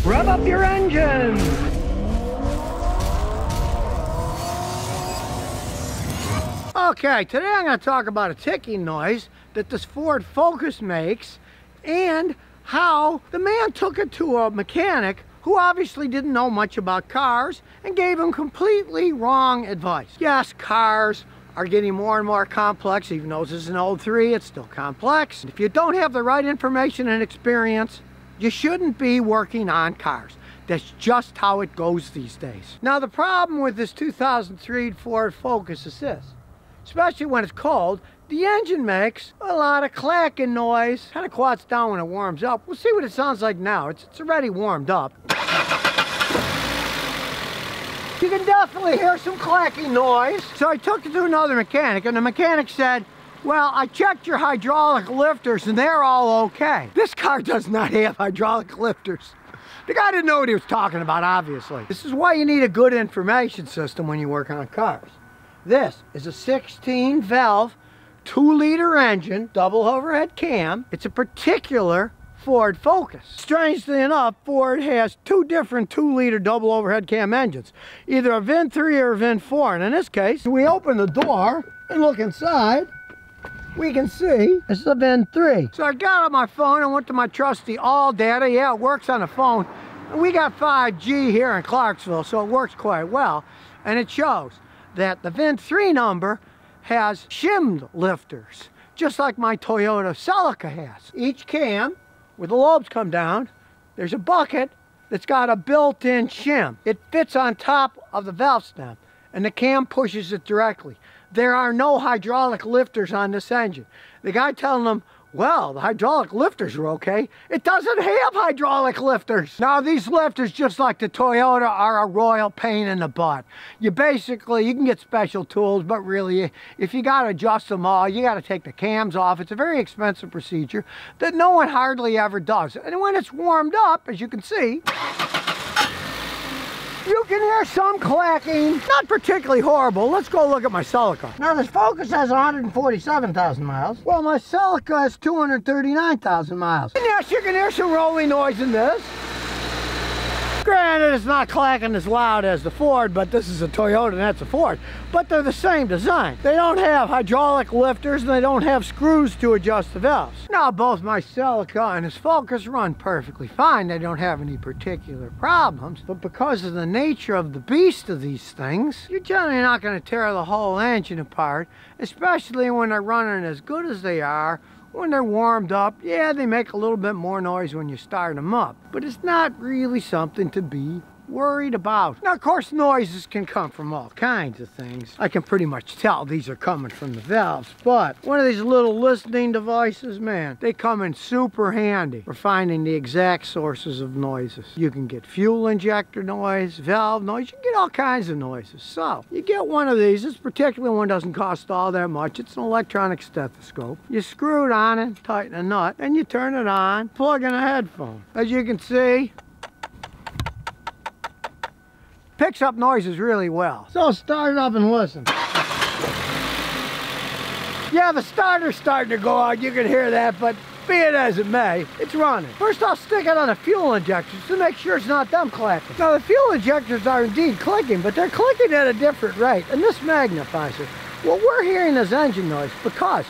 Rev up your engine! Okay, today I'm going to talk about a ticking noise that this Ford Focus makes and how the man took it to a mechanic who obviously didn't know much about cars and gave him completely wrong advice. Yes, cars are getting more and more complex. Even though this is an 03, it's still complex. If you don't have the right information and experience, you shouldn't be working on cars. That's just how it goes these days. Now, the problem with this 2003 Ford Focus is this. Especially when it's cold, the engine makes a lot of clacking noise. Kind of quiets down when it warms up. We'll see what it sounds like now. It's already warmed up. You can definitely hear some clacking noise. So I took it to another mechanic, and the mechanic said, well, I checked your hydraulic lifters and they're all okay. This car does not have hydraulic lifters. The guy didn't know what he was talking about, obviously. This is why you need a good information system when you work on cars. This is a 16 valve, 2-liter engine, double overhead cam. It's a particular Ford Focus. Strangely enough, Ford has two different 2-liter double overhead cam engines, either a VIN 3 or a VIN 4. And in this case, we open the door and look inside. We can see this is a VIN 3. So I got on my phone and went to my trusty All Data. Yeah, it works on the phone. And we got 5G here in Clarksville, so it works quite well. And it shows that the VIN 3 number has shimmed lifters, just like my Toyota Celica has. Each cam, where the lobes come down, there's a bucket that's got a built-in shim. It fits on top of the valve stem, and the cam pushes it directly. There are no hydraulic lifters on this engine. The guy telling them, well, the hydraulic lifters are okay. It doesn't have hydraulic lifters. Now, these lifters, just like the Toyota, are a royal pain in the butt. You can get special tools, but really, if you got to adjust them all, you got to take the cams off. It's a very expensive procedure that no one hardly ever does. And when it's warmed up, as you can see, you can hear some clacking, not particularly horrible. Let's go look at my Celica. Now, this Focus has 147,000 miles. Well, my Celica has 239,000 miles. And yes, you can hear some rolling noise in this. Granted, it's not clacking as loud as the Ford, but this is a Toyota and that's a Ford. But they're the same design. They don't have hydraulic lifters and they don't have screws to adjust the valves. Now, both my Celica and this Focus run perfectly fine. They don't have any particular problems. But because of the nature of the beast of these things, you're generally not going to tear the whole engine apart, especially when they're running as good as they are. When they're warmed up, yeah, they make a little bit more noise when you start them up, but it's not really something to be worried about. Now, of course, noises can come from all kinds of things. I can pretty much tell these are coming from the valves, but one of these little listening devices, man, they come in super handy for finding the exact sources of noises. You can get fuel injector noise, valve noise, you can get all kinds of noises. So, you get one of these. This particular one doesn't cost all that much. It's an electronic stethoscope. You screw it on and tighten a nut, and you turn it on, plug in a headphone. As you can see, picks up noises really well. So start it up and listen. Yeah, the starter's starting to go out. You can hear that, but be it as it may, it's running. First, I'll stick it on the fuel injectors to make sure it's not them clacking. Now, the fuel injectors are indeed clicking, but they're clicking at a different rate, and this magnifies it. Well, we're hearing this engine noise because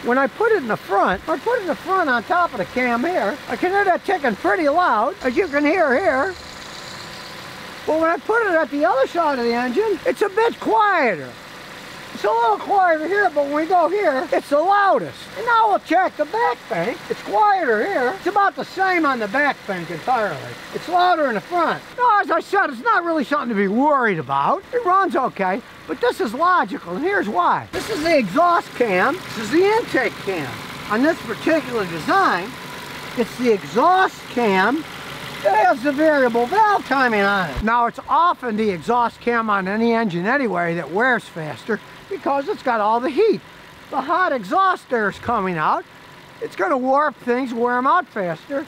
when I put it in the front, on top of the cam here, I can hear that ticking pretty loud, as you can hear here. But when I put it at the other side of the engine, it's a bit quieter. It's a little quieter here, but when we go here, it's the loudest. And now we'll check the back bank. It's quieter here. It's about the same on the back bank entirely. It's louder in the front. Now, as I said, it's not really something to be worried about. It runs okay, but this is logical, and here's why. This is the exhaust cam. This is the intake cam. On this particular design, it's the exhaust cam. It has the variable valve timing on it. Now, it's often the exhaust cam on any engine anyway that wears faster because it's got all the heat. The hot exhaust air is coming out. It's going to warp things, wear them out faster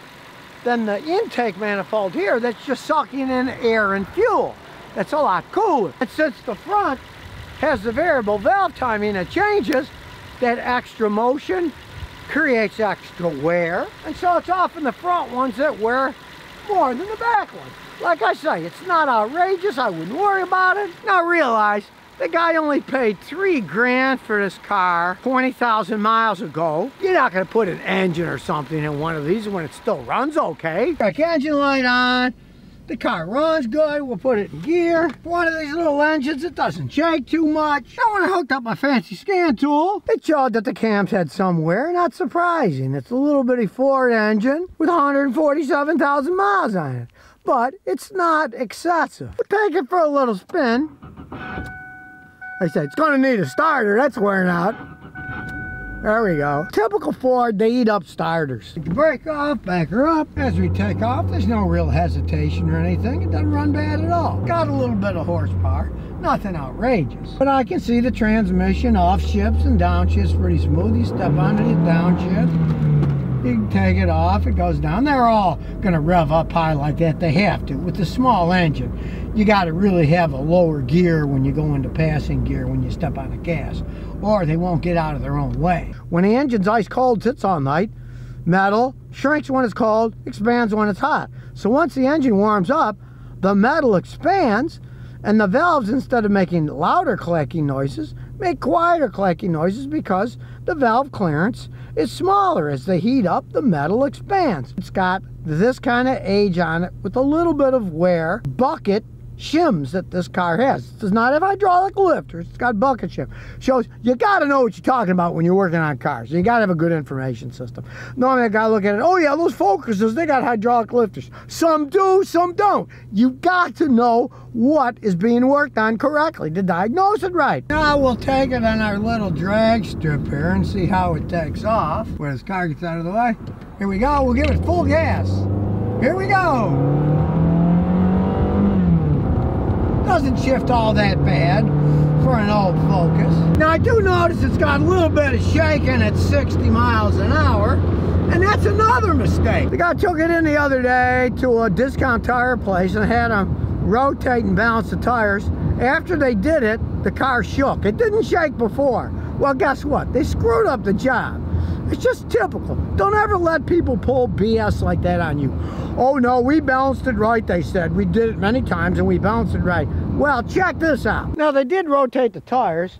than the intake manifold here that's just sucking in air and fuel. That's a lot cooler. And since the front has the variable valve timing that changes, that extra motion creates extra wear. And so it's often the front ones that wear more than the back one. Like I say, it's not outrageous. I wouldn't worry about it. Now realize, the guy only paid $3 grand for this car 20,000 miles ago. You're not gonna put an engine or something in one of these when it still runs okay. Got the engine light on. The car runs good. We'll put it in gear. One of these little engines, it doesn't shake too much. Now when I hooked up my fancy scan tool, it showed that the cams had some wear. Not surprising. It's a little bitty Ford engine with 147,000 miles on it. But it's not excessive. We'll take it for a little spin. Like I said, it's gonna need a starter. That's wearing out. There we go. Typical Ford, they eat up starters. Take the brake off, back her up. As we take off, there's no real hesitation or anything. It doesn't run bad at all. Got a little bit of horsepower. Nothing outrageous. But I can see the transmission off shifts and downshifts pretty smooth. You step onto the downshift, you can take it off, it goes down. They're all gonna rev up high like that. They have to. With the small engine, you gotta really have a lower gear when you go into passing gear when you step on the gas, or they won't get out of their own way. When the engine's ice cold, sits all night, metal shrinks when it's cold, expands when it's hot. So once the engine warms up, the metal expands, and the valves, instead of making louder clacking noises, make quieter clacking noises because the valve clearance is smaller. As they heat up, the metal expands. It's got this kind of age on it with a little bit of wear. Bucket shims that this car has. It does not have hydraulic lifters. It's got bucket shim. Shows you got to know what you're talking about when you're working on cars. You got to have a good information system. Normally I got to look at it. Oh yeah, those Focuses, they got hydraulic lifters. Some do, some don't. You got to know what is being worked on correctly to diagnose it right. Now we'll take it on our little drag strip here and see how it takes off. Where this car gets out of the way. Here we go. We'll give it full gas. Here we go. Doesn't shift all that bad for an old Focus. Now I do notice it's got a little bit of shaking at 60 miles an hour, and that's another mistake. The guy took it in the other day to a discount tire place and had them rotate and balance the tires. After they did it, the car shook. It didn't shake before. Well, guess what? They screwed up the job. It's just typical. Don't ever let people pull BS like that on you. Oh no, we balanced it right, they said. We did it many times and we balanced it right. Well, check this out. Now they did rotate the tires.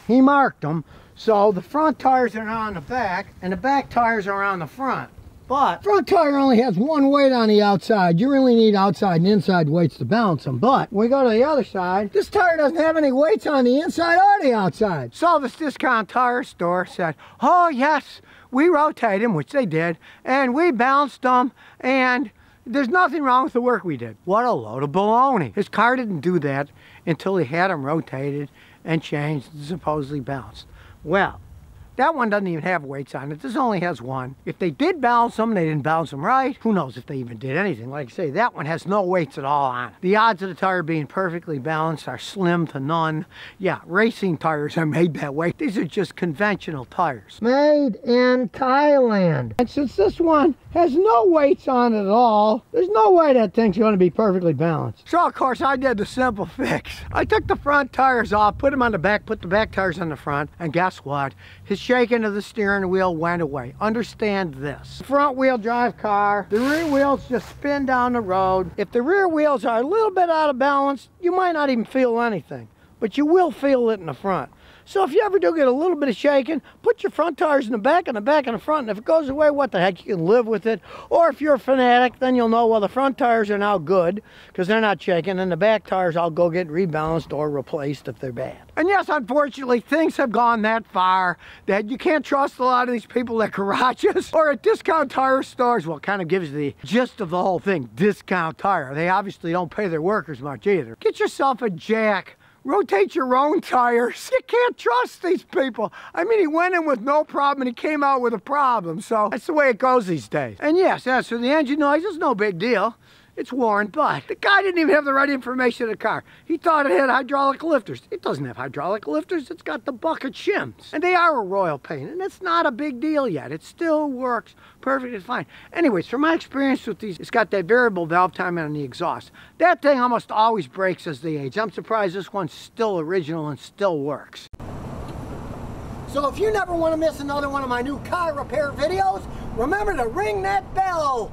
He marked them. So the front tires are on the back and the back tires are on the front. But front tire only has one weight on the outside. You really need outside and inside weights to balance them. But when we go to the other side, this tire doesn't have any weights on the inside or the outside. So this discount tire store said, oh yes, we rotate them, which they did, and we balanced them, and there's nothing wrong with the work we did. What a load of baloney. His car didn't do that until he had them rotated and changed and supposedly balanced. Well, that one doesn't even have weights on it. This only has one. If they did balance them, they didn't balance them right. Who knows if they even did anything. Like I say, that one has no weights at all on it. The odds of the tire being perfectly balanced are slim to none. Yeah, racing tires are made that way. These are just conventional tires. Made in Thailand. And since this one has no weights on it at all, there's no way that thing's going to be perfectly balanced. So of course I did the simple fix. I took the front tires off, put them on the back, put the back tires on the front, and guess what? His shaking of the steering wheel went away. Understand this. Front wheel drive car, the rear wheels just spin down the road. If the rear wheels are a little bit out of balance, you might not even feel anything, but you will feel it in the front. So if you ever do get a little bit of shaking, put your front tires in the back and the back in the front, and if it goes away, what the heck, you can live with it. Or if you're a fanatic, then you'll know, well, the front tires are now good because they're not shaking, and the back tires I'll go get rebalanced or replaced if they're bad. And yes, unfortunately, things have gone that far that you can't trust a lot of these people at garages or at discount tire stores. Well, it kind of gives the gist of the whole thing, discount tire. They obviously don't pay their workers much either. Get yourself a jack. Rotate your own tires. You can't trust these people. I mean, he went in with no problem and he came out with a problem. So that's the way it goes these days. And yes, as for the engine noise, it's no big deal. It's worn, but the guy didn't even have the right information of the car. He thought it had hydraulic lifters. It doesn't have hydraulic lifters. It's got the bucket shims. And they are a royal pain, and it's not a big deal yet. It still works perfectly fine. Anyways, from my experience with these, it's got that variable valve timing on the exhaust. That thing almost always breaks as they age. I'm surprised this one's still original and still works. So if you never want to miss another one of my new car repair videos, remember to ring that bell.